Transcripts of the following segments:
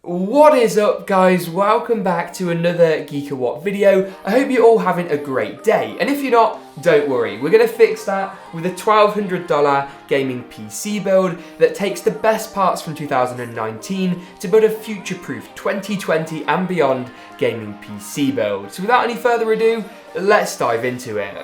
What is up, guys? Welcome back to another GeekaWhat video. I hope you're all having a great day, and if you're not, don't worry, we're going to fix that with a $1,200 gaming PC build that takes the best parts from 2019 to build a future-proof 2020 and beyond gaming PC build. So without any further ado, let's dive into it.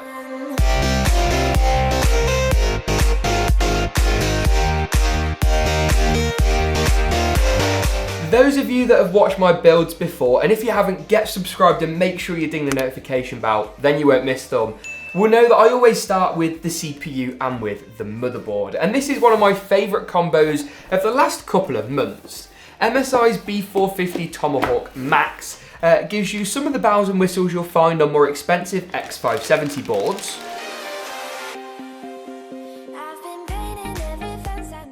Those of you that have watched my builds before, and if you haven't, get subscribed and make sure you ding the notification bell, then you won't miss them, will know that I always start with the CPU and with the motherboard. And this is one of my favourite combos of the last couple of months. MSI's B450 Tomohawk MAX gives you some of the bells and whistles you'll find on more expensive X570 boards,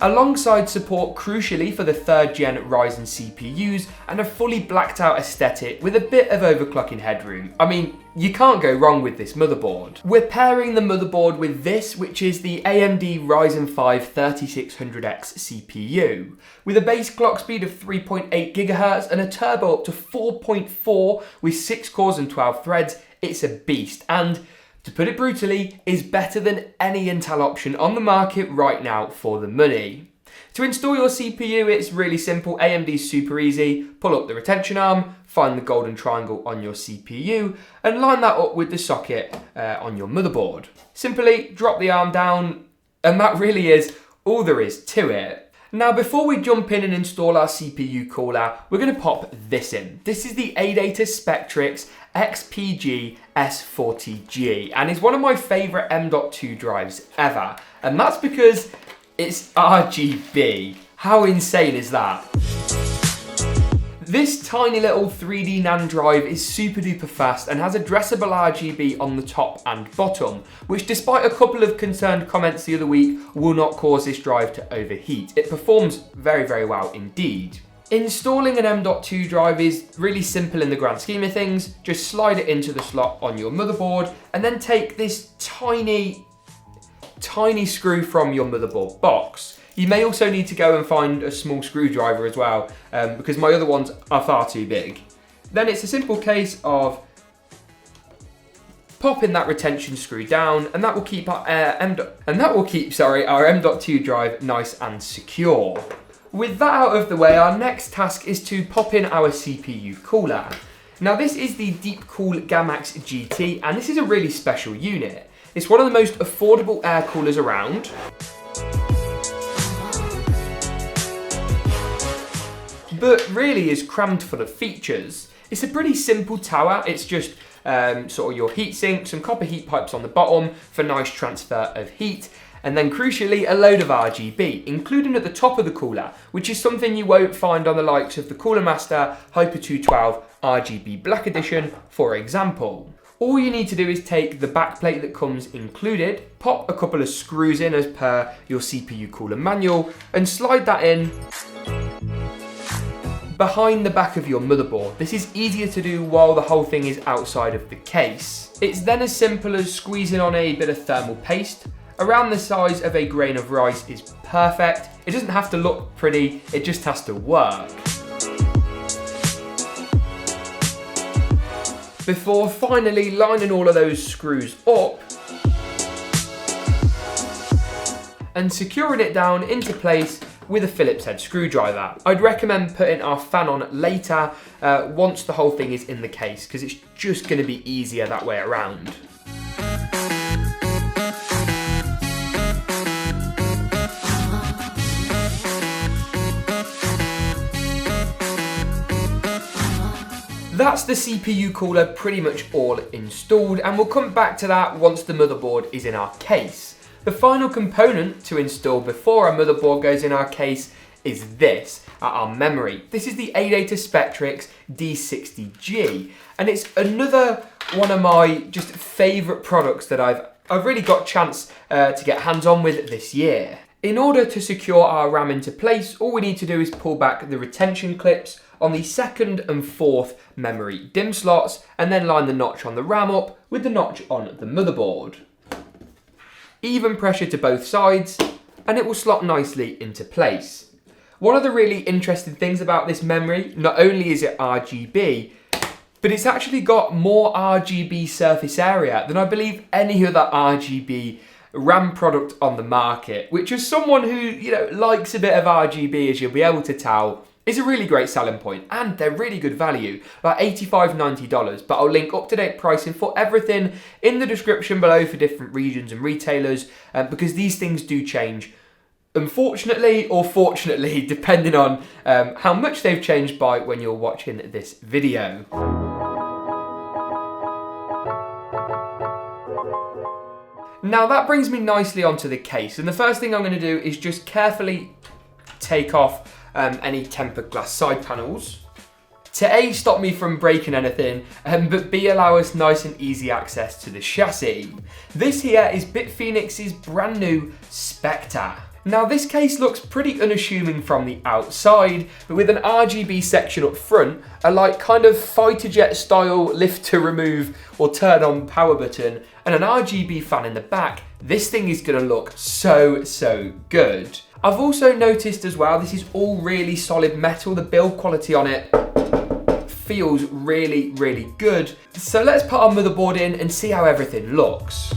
alongside support crucially for the 3rd gen Ryzen CPUs and a fully blacked out aesthetic with a bit of overclocking headroom. I mean, you can't go wrong with this motherboard. We're pairing the motherboard with this, which is the AMD Ryzen 5 3600X CPU. With a base clock speed of 3.8 GHz and a turbo up to 4.4 with 6 cores and 12 threads, it's a beast, and to put it brutally, is better than any Intel option on the market right now for the money. To install your CPU, it's really simple. AMD's super easy. Pull up the retention arm, find the golden triangle on your CPU, and line that up with the socket on your motherboard. Simply drop the arm down, and that really is all there is to it. Now, before we jump in and install our CPU cooler, we're going to pop this in. This is the ADATA Spectrix XPG S40G, and it's one of my favourite M.2 drives ever, and that's because it's RGB. How insane is that? This tiny little 3D NAND drive is super duper fast and has addressable RGB on the top and bottom, which despite a couple of concerned comments the other week, will not cause this drive to overheat. It performs very, very well indeed. Installing an M.2 drive is really simple in the grand scheme of things. Just slide it into the slot on your motherboard and then take this tiny screw from your motherboard box. You may also need to go and find a small screwdriver as well, because my other ones are far too big. Then it's a simple case of popping that retention screw down, and that will keep our M.2 drive nice and secure. With that out of the way, our next task is to pop in our CPU cooler. Now, this is the Deepcool GAMMAXX GT, and this is a really special unit. It's one of the most affordable air coolers around, but really is crammed full of features. It's a pretty simple tower. It's just sort of your heatsink, some copper heat pipes on the bottom for nice transfer of heat, and then crucially a load of RGB, including at the top of the cooler, which is something you won't find on the likes of the Cooler Master Hyper 212 RGB Black Edition, for example. All you need to do is take the backplate that comes included, pop a couple of screws in as per your CPU cooler manual, and slide that in behind the back of your motherboard. This is easier to do while the whole thing is outside of the case. It's then as simple as squeezing on a bit of thermal paste. Around the size of a grain of rice is perfect. It doesn't have to look pretty, it just has to work. Before finally lining all of those screws up and securing it down into place with a Phillips head screwdriver. I'd recommend putting our fan on later once the whole thing is in the case, because it's just going to be easier that way around. That's the CPU cooler pretty much all installed, and we'll come back to that once the motherboard is in our case. The final component to install before our motherboard goes in our case is this, our memory. This is the ADATA Spectrix D60G, and it's another one of my just favourite products that I've really got a chance to get hands on with this year. In order to secure our RAM into place, all we need to do is pull back the retention clips on the 2nd and 4th memory DIMM slots, and then line the notch on the RAM up with the notch on the motherboard. Even pressure to both sides, and it will slot nicely into place. One of the really interesting things about this memory, not only is it RGB, but it's actually got more RGB surface area than I believe any other RGB RAM product on the market, which as someone who, you know, likes a bit of RGB, as you'll be able to tell, is a really great selling point, and they're really good value, about $85, $90, but I'll link up-to-date pricing for everything in the description below for different regions and retailers, because these things do change, unfortunately or fortunately, depending on how much they've changed by when you're watching this video. Now that brings me nicely onto the case, and the first thing I'm going to do is just carefully take off any tempered glass side panels to A, stop me from breaking anything, but B, allow us nice and easy access to the chassis. This here is Bitfenix's brand new Spectre. Now this case looks pretty unassuming from the outside, but with an RGB section up front, a like kind of fighter jet style lift to remove or turn on power button, and an RGB fan in the back, this thing is gonna look so good. I've also noticed as well, this is all really solid metal. The build quality on it feels really good. So let's put our motherboard in and see how everything looks.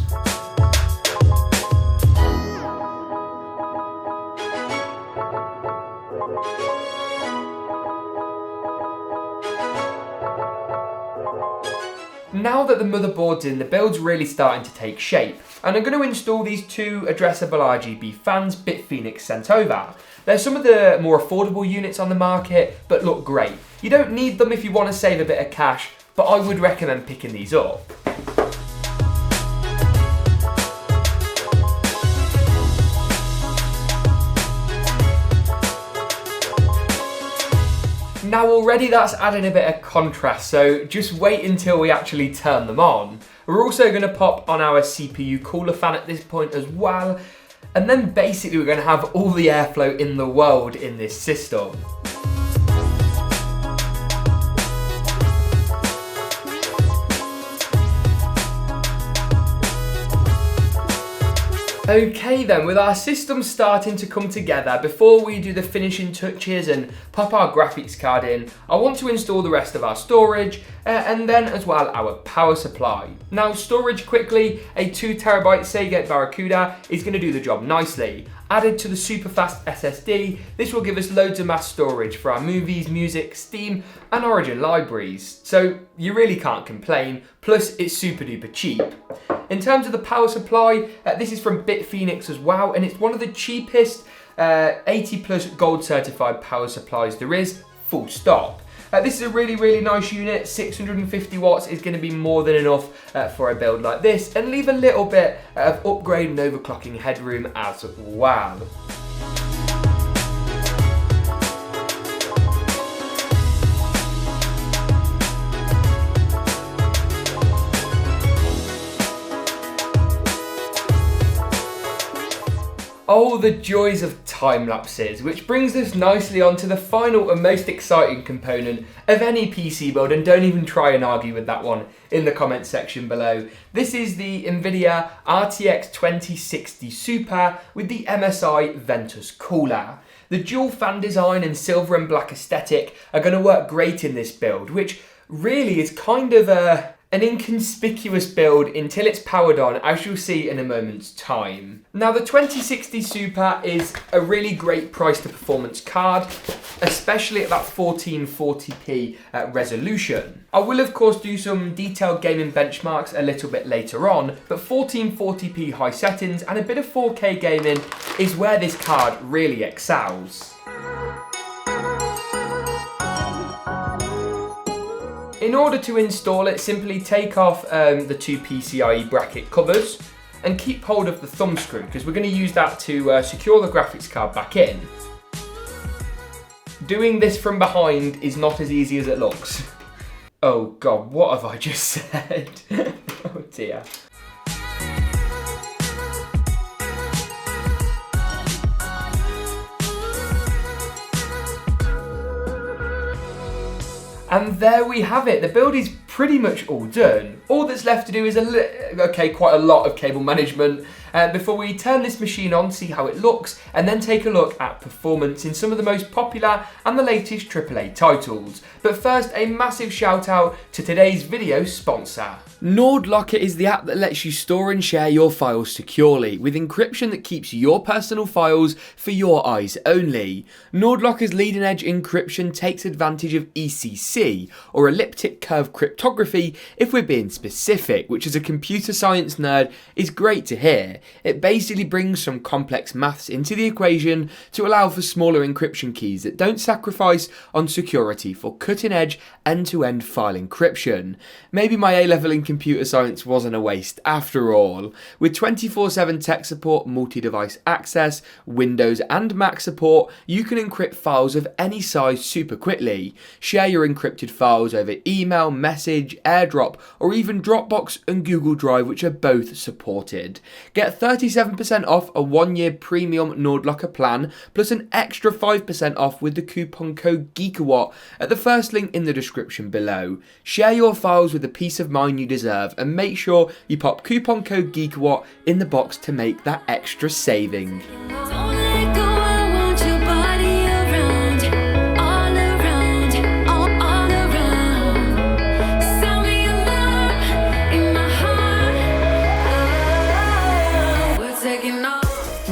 Now that the motherboard's in, the build's really starting to take shape, and I'm going to install these two addressable RGB fans Bitfenix sent over. They're some of the more affordable units on the market, but look great. You don't need them if you want to save a bit of cash, but I would recommend picking these up. Now already that's adding a bit of contrast, so just wait until we actually turn them on. We're also going to pop on our CPU cooler fan at this point as well, and then basically we're going to have all the airflow in the world in this system. Okay then, with our system starting to come together, before we do the finishing touches and pop our graphics card in, I want to install the rest of our storage and then as well our power supply. Now storage quickly, a 2TB Seagate Barracuda is going to do the job nicely. Added to the super fast SSD, this will give us loads of mass storage for our movies, music, Steam and Origin libraries. So you really can't complain, plus it's super duper cheap. In terms of the power supply, this is from Bitfenix as well, and it's one of the cheapest 80 plus gold certified power supplies there is, full stop. This is a really nice unit. 650 watts is going to be more than enough for a build like this, and leave a little bit of upgrade and overclocking headroom as well. Oh, the joys of time lapses, which brings us nicely onto the final and most exciting component of any PC build, and don't even try and argue with that one in the comment section below. This is the Nvidia RTX 2060 Super with the MSI Ventus cooler. The dual fan design and silver and black aesthetic are going to work great in this build, which really is kind of an inconspicuous build until it's powered on, as you'll see in a moment's time. Now the 2060 Super is a really great price to performance card, especially at that 1440p resolution. I will of course do some detailed gaming benchmarks a little bit later on, but 1440p high settings and a bit of 4K gaming is where this card really excels. In order to install it, simply take off the two PCIe bracket covers and keep hold of the thumb screw, because we're going to use that to secure the graphics card back in. Doing this from behind is not as easy as it looks. Oh god, what have I just said? Oh dear. And there we have it. The build is pretty much all done. All that's left to do is quite a lot of cable management, before we turn this machine on, see how it looks, and then take a look at performance in some of the most popular and the latest AAA titles. But first, a massive shout out to today's video sponsor. NordLocker is the app that lets you store and share your files securely, with encryption that keeps your personal files for your eyes only. NordLocker's leading edge encryption takes advantage of ECC, or elliptic curve cryptography if we're being specific, which as a computer science nerd is great to hear. It basically brings some complex maths into the equation to allow for smaller encryption keys that don't sacrifice on security for cutting edge end-to-end file encryption. Maybe my A-level in computer science wasn't a waste after all. With 24/7 tech support, multi-device access, Windows and Mac support, you can encrypt files of any size super quickly. Share your encrypted files over email, message, AirDrop, or even Dropbox and Google Drive, which are both supported. Get 37% off a 1-year premium NordLocker plan, plus an extra 5% off with the coupon code GeekaWhat at the first link in the description below. Share your files with the peace of mind you deserve, and make sure you pop coupon code GeekaWhat in the box to make that extra saving.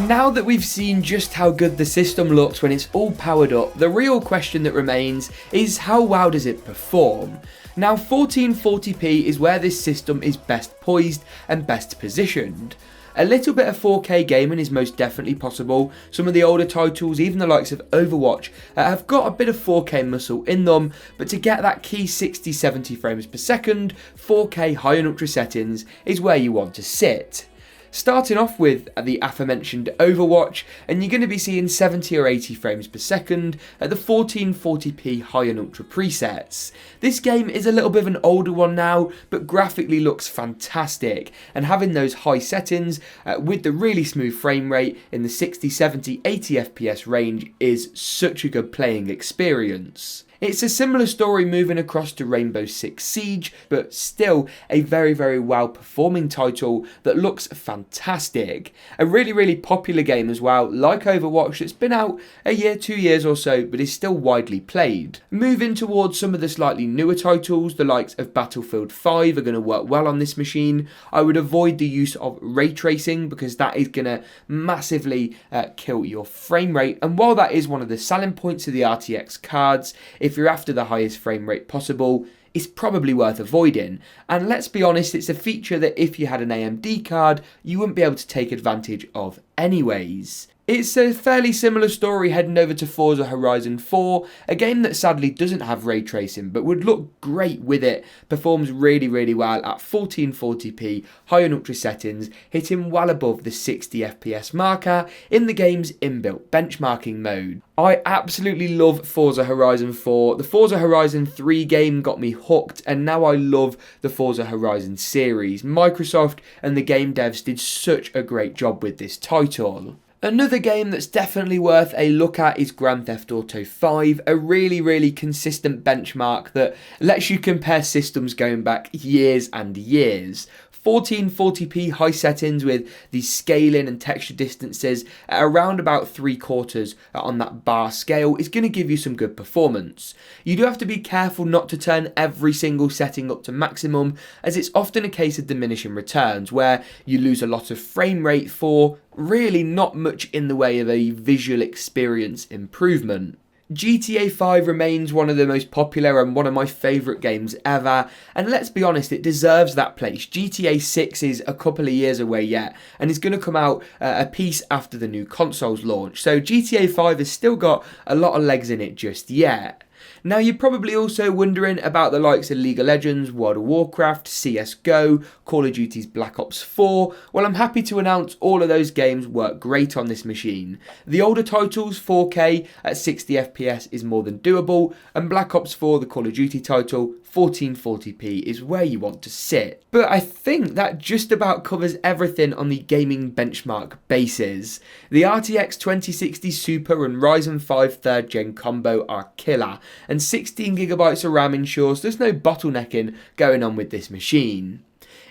Now that we've seen just how good the system looks when it's all powered up, the real question that remains is how well does it perform? Now 1440p is where this system is best poised and best positioned. A little bit of 4K gaming is most definitely possible. Some of the older titles, even the likes of Overwatch, have got a bit of 4K muscle in them, but to get that key 60-70 frames per second, 4K high and ultra settings is where you want to sit. Starting off with the aforementioned Overwatch, and you're going to be seeing 70 or 80 frames per second at the 1440p high and ultra presets. This game is a little bit of an older one now, but graphically looks fantastic, and having those high settings with the really smooth frame rate in the 60, 70, 80 FPS range is such a good playing experience. It's a similar story moving across to Rainbow Six Siege, but still a very, very well performing title that looks fantastic. A really, really popular game as well, like Overwatch, that's been out a year, 2 years or so, but is still widely played. Moving towards some of the slightly newer titles, the likes of Battlefield 5 are going to work well on this machine. I would avoid the use of ray tracing because that is going to massively kill your frame rate. And while that is one of the selling points of the RTX cards, if you're after the highest frame rate possible, it's probably worth avoiding. And let's be honest, it's a feature that if you had an AMD card, you wouldn't be able to take advantage of anyways. It's a fairly similar story heading over to Forza Horizon 4, a game that sadly doesn't have ray tracing but would look great with it, performs really, really well at 1440p high and ultra settings, hitting well above the 60 FPS marker in the game's inbuilt benchmarking mode. I absolutely love Forza Horizon 4. The Forza Horizon 3 game got me hooked, and now I love the Forza Horizon series. Microsoft and the game devs did such a great job with this title. Another game that's definitely worth a look at is Grand Theft Auto 5, a really, really consistent benchmark that lets you compare systems going back years and years. 1440p high settings with the scaling and texture distances at around about 3/4 on that bar scale is going to give you some good performance. You do have to be careful not to turn every single setting up to maximum, as it's often a case of diminishing returns where you lose a lot of frame rate for really not much in the way of a visual experience improvement. GTA 5 remains one of the most popular and one of my favourite games ever, and let's be honest, it deserves that place. GTA 6 is a couple of years away yet, and it's going to come out a piece after the new consoles launch, so GTA 5 has still got a lot of legs in it just yet. Now you're probably also wondering about the likes of League of Legends, World of Warcraft, CSGO, Call of Duty's Black Ops 4. Well, I'm happy to announce all of those games work great on this machine. The older titles, 4K at 60 FPS is more than doable, and Black Ops 4, the Call of Duty title, 1440p is where you want to sit. But I think that just about covers everything on the gaming benchmark bases. The RTX 2060 Super and Ryzen 5 3rd Gen combo are killer, and 16GB of RAM ensures there's no bottlenecking going on with this machine.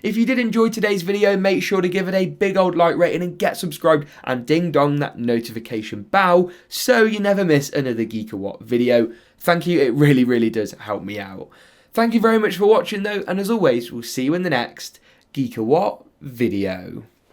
If you did enjoy today's video, make sure to give it a big old like rating and get subscribed and ding dong that notification bell so you never miss another GeekaWhat video. Thank you, it really does help me out. Thank you very much for watching though, and as always, we'll see you in the next GeekaWhat video.